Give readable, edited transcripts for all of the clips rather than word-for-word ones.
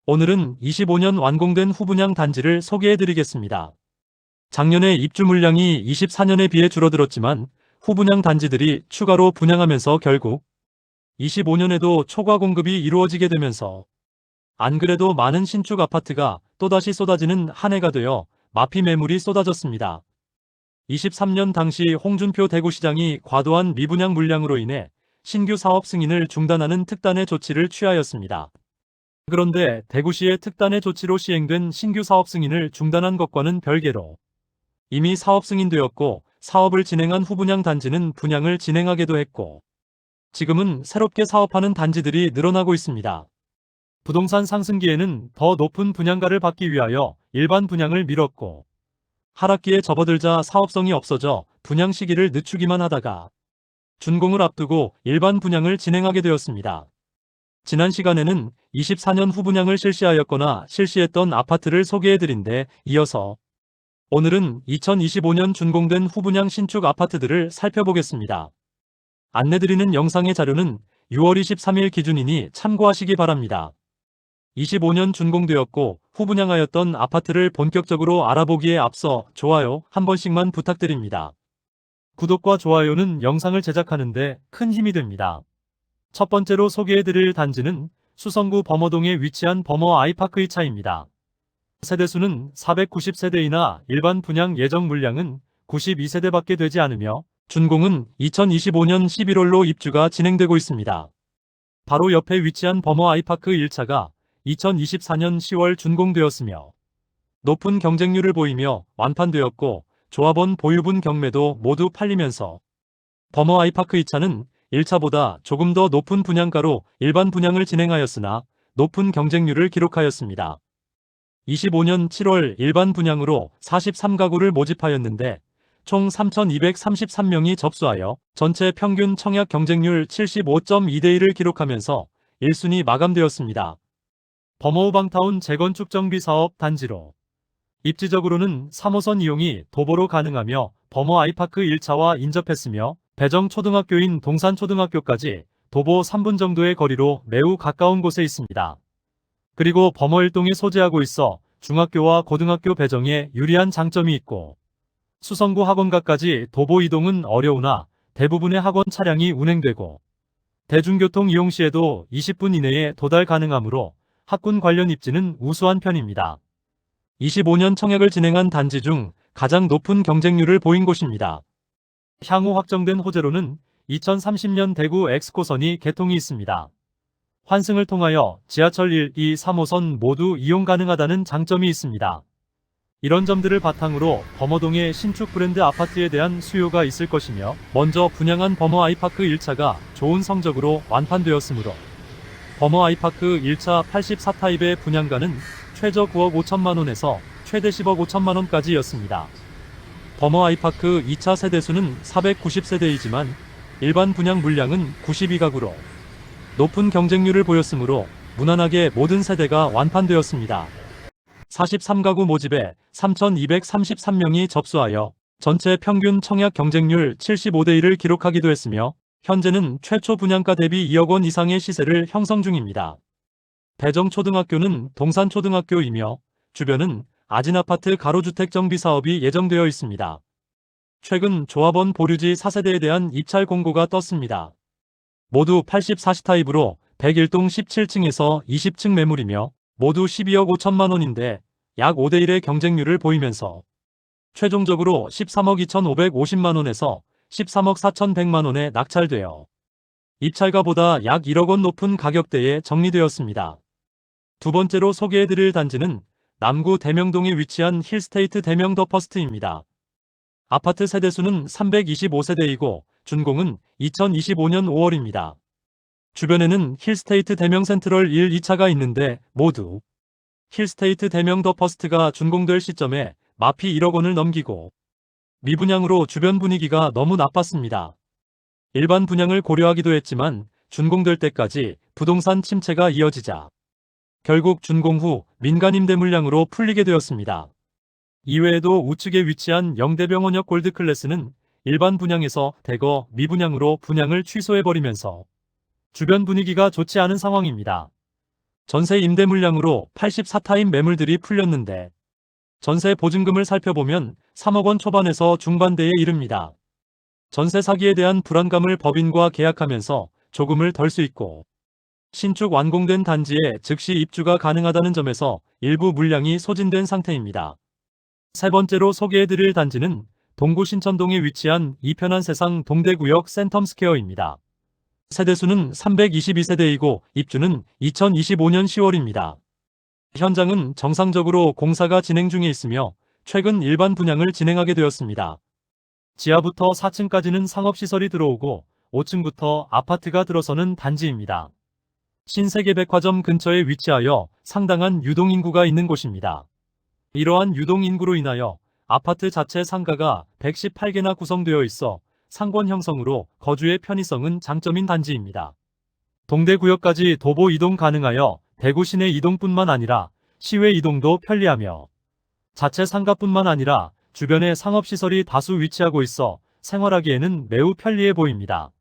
오늘은 25년 완공된 후분양 단지를 소개해드리겠습니다. 작년에 입주 물량이 24년에 비해 줄어들었지만 후분양 단지들이 추가로 분양하면서 결국 25년에도 초과 공급이 이루어지게 되면서 안 그래도 많은 신축 아파트가 또다시 쏟아지는 한 해가 되어 마피 매물이 쏟아졌습니다. 23년 당시 홍준표 대구시장이 과도한 미분양 물량으로 인해 신규 사업 승인을 중단하는 특단의 조치를 취하였습니다. 그런데 대구시의 특단의 조치로 시행된 신규 사업 승인을 중단한 것과는 별개로 이미 사업 승인되었고 사업을 진행한 후분양 단지는 분양을 진행하기도 했고 지금은 새롭게 사업하는 단지들이 늘어나고 있습니다. 부동산 상승기에는 더 높은 분양가를 받기 위하여 일반 분양을 미뤘고 하락기에 접어들자 사업성이 없어져 분양 시기를 늦추기만 하다가 준공을 앞두고 일반 분양을 진행하게 되었습니다. 지난 시간에는 24년 후분양을 실시하였거나 실시했던 아파트를 소개해드린 데 이어서 오늘은 2025년 준공된 후분양 신축 아파트들을 살펴보겠습니다. 안내드리는 영상의 자료는 6월 23일 기준이니 참고하시기 바랍니다. 25년 준공되었고 후분양하였던 아파트를 본격적으로 알아보기에 앞서 좋아요 한 번씩만 부탁드립니다. 구독과 좋아요는 영상을 제작하는데 큰 힘이 됩니다. 첫 번째로 소개해드릴 단지는 수성구 범어동에 위치한 범어 아이파크 2차입니다. 세대수는 490세대이나 일반 분양 예정 물량은 92세대밖에 되지 않으며 준공은 2025년 11월로 입주가 진행되고 있습니다. 바로 옆에 위치한 범어 아이파크 1차가 2024년 10월 준공되었으며 높은 경쟁률을 보이며 완판되었고 조합원 보유분 경매도 모두 팔리면서 범어 아이파크 2차는 1차보다 조금 더 높은 분양가로 일반 분양을 진행하였으나 높은 경쟁률을 기록하였습니다. 25년 7월 일반 분양으로 43가구를 모집하였는데 총 3,233명이 접수하여 전체 평균 청약 경쟁률 75.2대1을 기록하면서 1순위 마감되었습니다. 범어우방타운 재건축 정비 사업 단지로 입지적으로는 3호선 이용이 도보로 가능하며 범어 아이파크 1차와 인접했으며 배정초등학교인 동산초등학교까지 도보 3분 정도의 거리로 매우 가까운 곳에 있습니다. 그리고 범어 1동에 소재하고 있어 중학교와 고등학교 배정에 유리한 장점이 있고 수성구 학원가까지 도보 이동은 어려우나 대부분의 학원 차량이 운행되고 대중교통 이용 시에도 20분 이내에 도달 가능하므로 학군 관련 입지는 우수한 편입니다. 25년 청약을 진행한 단지 중 가장 높은 경쟁률을 보인 곳입니다. 향후 확정된 호재로는 2030년 대구 엑스코선이 개통이 있습니다. 환승을 통하여 지하철 1, 2, 3호선 모두 이용 가능하다는 장점이 있습니다. 이런 점들을 바탕으로 범어동의 신축 브랜드 아파트에 대한 수요가 있을 것이며 먼저 분양한 범어 아이파크 1차가 좋은 성적으로 완판되었으므로 범어 아이파크 1차 84타입의 분양가는 최저 9억 5천만원에서 최대 10억 5천만원까지였습니다. 범어 아이파크 2차 세대수는 490세대이지만 일반 분양 물량은 92가구로 높은 경쟁률을 보였으므로 무난하게 모든 세대가 완판되었습니다. 43가구 모집에 3,233명이 접수하여 전체 평균 청약 경쟁률 75대1을 기록하기도 했으며 현재는 최초 분양가 대비 2억 원 이상의 시세를 형성 중입니다. 배정초등학교는 동산초등학교이며 주변은 아진아파트 가로주택 정비 사업이 예정되어 있습니다. 최근 조합원 보류지 4세대에 대한 입찰 공고가 떴습니다. 모두 84시 타입으로 101동 17층에서 20층 매물이며 모두 12억 5천만 원인데 약 5대1의 경쟁률을 보이면서 최종적으로 13억 2,550만 원에서 13억 4,100만 원에 낙찰되어 입찰가보다 약 1억 원 높은 가격대에 정리되었습니다. 두 번째로 소개해드릴 단지는 남구 대명동에 위치한 힐스테이트 대명 더 퍼스트입니다. 아파트 세대수는 325세대이고 준공은 2025년 5월입니다. 주변에는 힐스테이트 대명 센트럴 1, 2차가 있는데 모두 힐스테이트 대명 더 퍼스트가 준공될 시점에 마피 1억 원을 넘기고 미분양으로 주변 분위기가 너무 나빴습니다. 일반 분양을 고려하기도 했지만 준공될 때까지 부동산 침체가 이어지자 결국 준공 후 민간 임대 물량으로 풀리게 되었습니다. 이외에도 우측에 위치한 영대병원역 골드클래스는 일반 분양에서 대거 미분양으로 분양을 취소해버리면서 주변 분위기가 좋지 않은 상황입니다. 전세 임대 물량으로 84타입 매물들이 풀렸는데 전세 보증금을 살펴보면 3억 원 초반에서 중반대에 이릅니다. 전세 사기에 대한 불안감을 법인과 계약하면서 조금을 덜 수 있고 신축 완공된 단지에 즉시 입주가 가능하다는 점에서 일부 물량이 소진된 상태입니다. 세 번째로 소개해드릴 단지는 동구 신천동에 위치한 이편한 세상 동대구역 센텀스퀘어입니다. 세대수는 322세대이고 입주는 2025년 10월입니다. 현장은 정상적으로 공사가 진행 중에 있으며 최근 일반 분양을 진행하게 되었습니다. 지하부터 4층까지는 상업시설이 들어오고 5층부터 아파트가 들어서는 단지입니다. 신세계백화점 근처에 위치하여 상당한 유동인구가 있는 곳입니다. 이러한 유동인구로 인하여 아파트 자체 상가가 118개나 구성되어 있어 상권 형성으로 거주의 편의성은 장점인 단지입니다. 동대구역까지 도보 이동 가능하여 대구 시내 이동뿐만 아니라 시외 이동도 편리하며 자체 상가뿐만 아니라 주변에 상업시설이 다수 위치하고 있어 생활하기에는 매우 편리해 보입니다.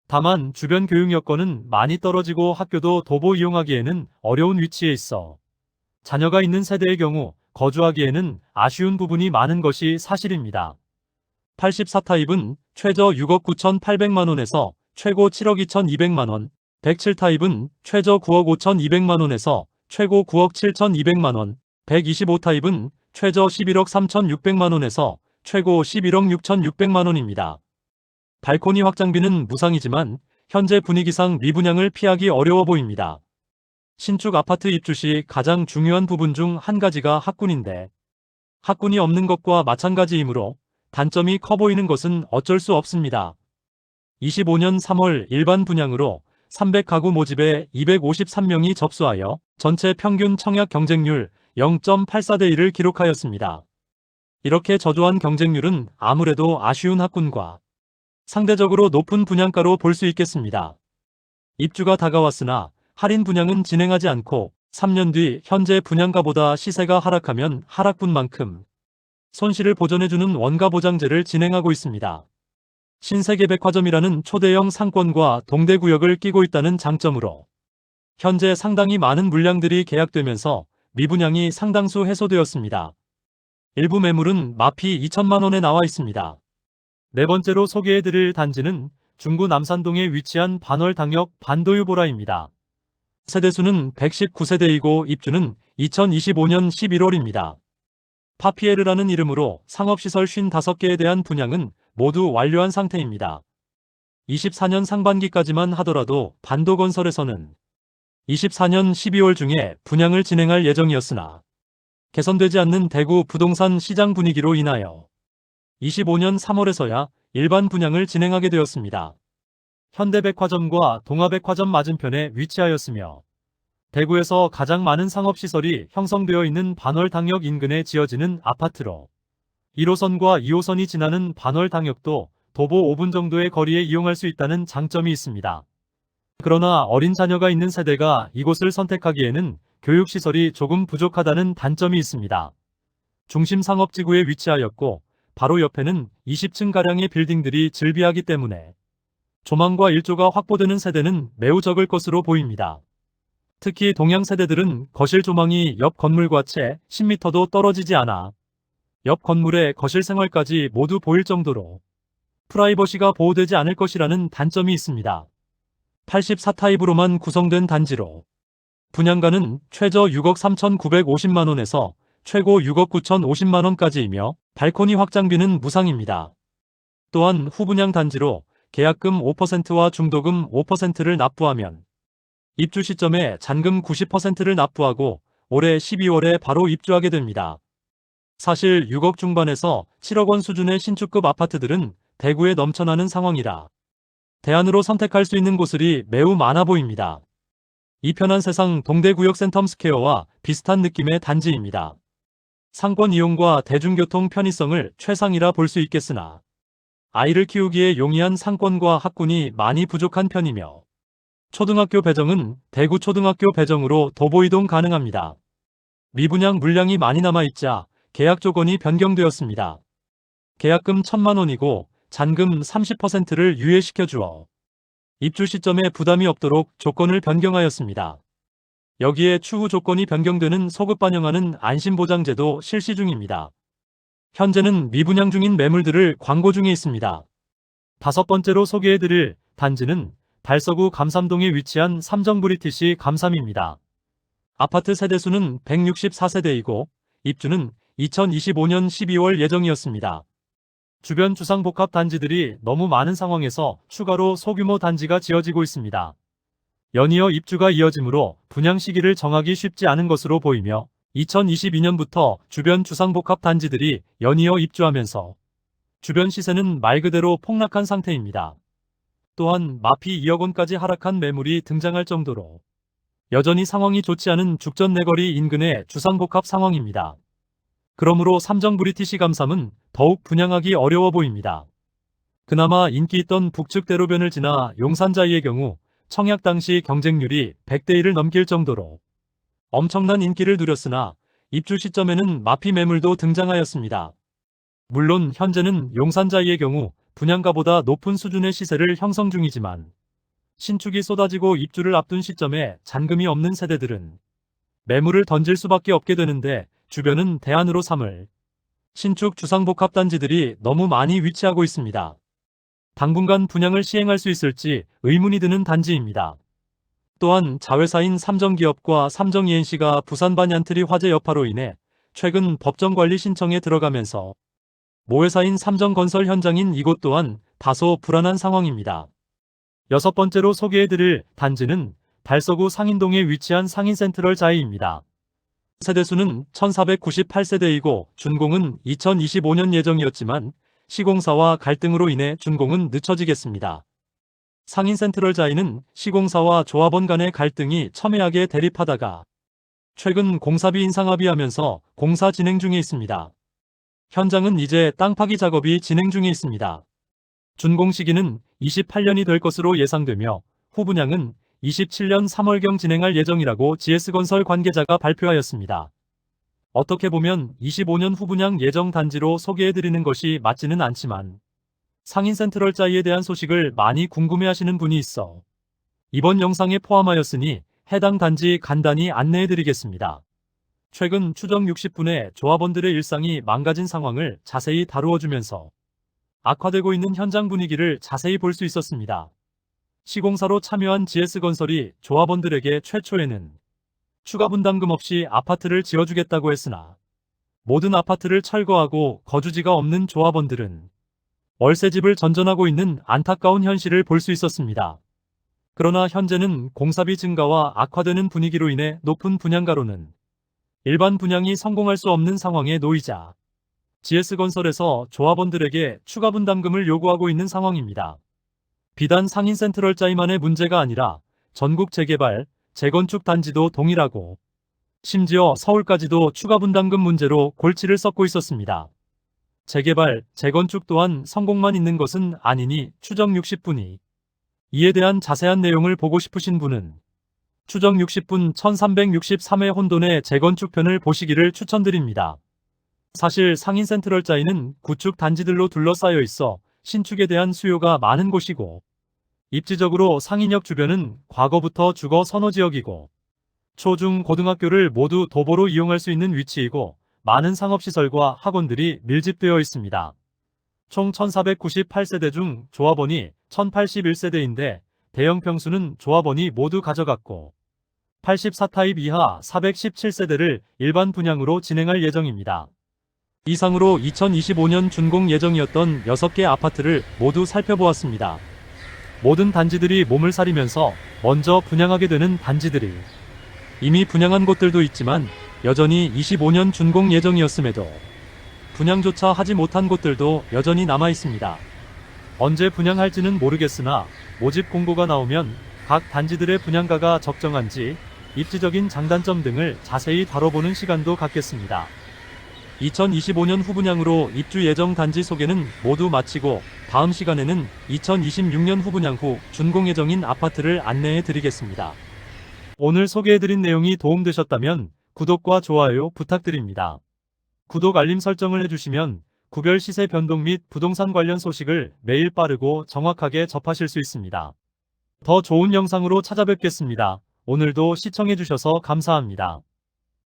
다만 주변 교육 여건은 많이 떨어지고 학교도 도보 이용하기에는 어려운 위치에 있어 자녀가 있는 세대의 경우 거주하기에는 아쉬운 부분이 많은 것이 사실입니다. 84타입은 최저 6억 9,800만원에서 최고 7억 2,200만원, 107타입은 최저 9억 5,200만원에서 최고 9억 7,200만원, 125타입은 최저 11억 3,600만원에서 최고 11억 6,600만원입니다. 발코니 확장비는 무상이지만 현재 분위기상 미분양을 피하기 어려워 보입니다. 신축 아파트 입주 시 가장 중요한 부분 중 한 가지가 학군인데 학군이 없는 것과 마찬가지이므로 단점이 커 보이는 것은 어쩔 수 없습니다. 25년 3월 일반 분양으로 300가구 모집에 253명이 접수하여 전체 평균 청약 경쟁률 0.84대 1을 기록하였습니다. 이렇게 저조한 경쟁률은 아무래도 아쉬운 학군과 상대적으로 높은 분양가로 볼 수 있겠습니다. 입주가 다가왔으나 할인 분양은 진행하지 않고 3년 뒤 현재 분양가보다 시세가 하락하면 하락분만큼 손실을 보전해주는 원가보장제를 진행하고 있습니다. 신세계백화점이라는 초대형 상권과 동대구역을 끼고 있다는 장점으로 현재 상당히 많은 물량들이 계약되면서 미분양이 상당수 해소되었습니다. 일부 매물은 마피 2천만원에 나와 있습니다. 네 번째로 소개해드릴 단지는 중구 남산동에 위치한 반월당역 반도유보라입니다. 세대수는 119세대이고 입주는 2025년 11월입니다. 파피에르라는 이름으로 상업시설 55개에 대한 분양은 모두 완료한 상태입니다. 24년 상반기까지만 하더라도 반도건설에서는 24년 12월 중에 분양을 진행할 예정이었으나 개선되지 않는 대구 부동산 시장 분위기로 인하여 25년 3월에서야 일반 분양을 진행하게 되었습니다. 현대백화점과 동아백화점 맞은편에 위치하였으며 대구에서 가장 많은 상업시설이 형성되어 있는 반월당역 인근에 지어지는 아파트로 1호선과 2호선이 지나는 반월당역도 도보 5분 정도의 거리에 이용할 수 있다는 장점이 있습니다. 그러나 어린 자녀가 있는 세대가 이곳을 선택하기에는 교육시설이 조금 부족하다는 단점이 있습니다. 중심 상업지구에 위치하였고 바로 옆에는 20층가량의 빌딩들이 즐비하기 때문에 조망과 일조가 확보되는 세대는 매우 적을 것으로 보입니다. 특히 동양 세대들은 거실 조망이 옆 건물과 채 10m도 떨어지지 않아 옆 건물의 거실 생활까지 모두 보일 정도로 프라이버시가 보호되지 않을 것이라는 단점이 있습니다. 84타입으로만 구성된 단지로 분양가는 최저 6억 3,950만원에서 최고 6억 9,050만원까지이며 발코니 확장비는 무상입니다. 또한 후분양 단지로 계약금 5%와 중도금 5%를 납부하면 입주 시점에 잔금 90%를 납부하고 올해 12월에 바로 입주하게 됩니다. 사실 6억 중반에서 7억 원 수준의 신축급 아파트들은 대구에 넘쳐나는 상황이라 대안으로 선택할 수 있는 곳들이 매우 많아 보입니다. 이편한 세상 동대구역 센텀스퀘어와 비슷한 느낌의 단지입니다. 상권 이용과 대중교통 편의성을 최상이라 볼 수 있겠으나 아이를 키우기에 용이한 상권과 학군이 많이 부족한 편이며 초등학교 배정은 대구 초등학교 배정으로 도보 이동 가능합니다. 미분양 물량이 많이 남아있자 계약 조건이 변경되었습니다. 계약금 1,000만원이고 잔금 30%를 유예시켜 주어 입주 시점에 부담이 없도록 조건을 변경하였습니다. 여기에 추후 조건이 변경되는 소급 반영하는 안심보장제도 실시 중입니다. 현재는 미분양 중인 매물들을 광고 중에 있습니다. 다섯 번째로 소개해드릴 단지는 달서구 감삼동에 위치한 삼정브리티시 감삼입니다. 아파트 세대수는 164세대이고 입주는 2025년 12월 예정이었습니다. 주변 주상복합 단지들이 너무 많은 상황에서 추가로 소규모 단지가 지어지고 있습니다. 연이어 입주가 이어지므로 분양 시기를 정하기 쉽지 않은 것으로 보이며 2022년부터 주변 주상복합 단지들이 연이어 입주하면서 주변 시세는 말 그대로 폭락한 상태입니다. 또한 마피 2억 원까지 하락한 매물이 등장할 정도로 여전히 상황이 좋지 않은 죽전 내거리 인근의 주상복합 상황입니다. 그러므로 삼정 브리티시 감삼은 더욱 분양하기 어려워 보입니다. 그나마 인기 있던 북측 대로변을 지나 용산자이의 경우 청약 당시 경쟁률이 100대 1을 넘길 정도로 엄청난 인기를 누렸으나 입주 시점에는 마피 매물도 등장하였습니다. 물론 현재는 용산자이의 경우 분양가보다 높은 수준의 시세를 형성 중이지만 신축이 쏟아지고 입주를 앞둔 시점에 잔금이 없는 세대들은 매물을 던질 수밖에 없게 되는데 주변은 대안으로 삼을 신축 주상복합 단지들이 너무 많이 위치하고 있습니다. 당분간 분양을 시행할 수 있을지 의문이 드는 단지입니다. 또한 자회사인 삼정기업과 삼정 ENC가 부산 반얀트리 화재 여파로 인해 최근 법정관리 신청에 들어가면서 모회사인 삼정건설 현장인 이곳 또한 다소 불안한 상황입니다. 여섯 번째로 소개해드릴 단지는 달서구 상인동에 위치한 상인센트럴자이입니다. 세대수는 1498세대이고 준공은 2025년 예정이었지만 시공사와 갈등으로 인해 준공은 늦춰지겠습니다. 상인센트럴자이는 시공사와 조합원 간의 갈등이 첨예하게 대립하다가 최근 공사비 인상 합의하면서 공사 진행 중에 있습니다. 현장은 이제 땅 파기 작업이 진행 중에 있습니다. 준공 시기는 28년이 될 것으로 예상되며 후분양은 27년 3월경 진행할 예정이라고 GS건설 관계자가 발표하였습니다. 어떻게 보면 25년 후분양 예정 단지로 소개해드리는 것이 맞지는 않지만 상인센트럴자이에 대한 소식을 많이 궁금해하시는 분이 있어 이번 영상에 포함하였으니 해당 단지 간단히 안내해드리겠습니다. 최근 추정 60분의 조합원들의 일상이 망가진 상황을 자세히 다루어주면서 악화되고 있는 현장 분위기를 자세히 볼 수 있었습니다. 시공사로 참여한 GS건설이 조합원들에게 최초에는 추가 분담금 없이 아파트를 지어주겠다고 했으나 모든 아파트를 철거하고 거주지가 없는 조합원들은 월세집을 전전하고 있는 안타까운 현실을 볼 수 있었습니다. 그러나 현재는 공사비 증가와 악화되는 분위기로 인해 높은 분양가로는 일반 분양이 성공할 수 없는 상황에 놓이자 GS건설에서 조합원들에게 추가 분담금을 요구하고 있는 상황입니다. 비단 상인센트럴자이만의 문제가 아니라 전국 재개발, 재건축 단지도 동일하고 심지어 서울까지도 추가 분담금 문제로 골치를 썩고 있었습니다. 재개발, 재건축 또한 성공만 있는 것은 아니니 추정 60분이 이에 대한 자세한 내용을 보고 싶으신 분은 추정 60분 1363회 혼돈의 재건축편을 보시기를 추천드립니다. 사실 상인센트럴자이는 구축 단지들로 둘러싸여 있어 신축에 대한 수요가 많은 곳이고 입지적으로 상인역 주변은 과거부터 주거 선호지역이고 초, 중, 고등학교를 모두 도보로 이용할 수 있는 위치이고 많은 상업시설과 학원들이 밀집되어 있습니다. 총 1498세대 중 조합원이 1081세대인데 대형 평수는 조합원이 모두 가져갔고 84타입 이하 417세대를 일반 분양으로 진행할 예정입니다. 이상으로 2025년 준공 예정이었던 6개 아파트를 모두 살펴보았습니다. 모든 단지들이 몸을 사리면서 먼저 분양하게 되는 단지들이 이미 분양한 곳들도 있지만 여전히 25년 준공 예정이었음에도 분양조차 하지 못한 곳들도 여전히 남아 있습니다. 언제 분양할지는 모르겠으나 모집 공고가 나오면 각 단지들의 분양가가 적정한지 입지적인 장단점 등을 자세히 다뤄보는 시간도 갖겠습니다. 2025년 후분양으로 입주 예정 단지 소개는 모두 마치고 다음 시간에는 2026년 후분양 후 준공 예정인 아파트를 안내해 드리겠습니다. 오늘 소개해드린 내용이 도움되셨다면 구독과 좋아요 부탁드립니다. 구독 알림 설정을 해주시면 구별 시세 변동 및 부동산 관련 소식을 매일 빠르고 정확하게 접하실 수 있습니다. 더 좋은 영상으로 찾아뵙겠습니다. 오늘도 시청해주셔서 감사합니다.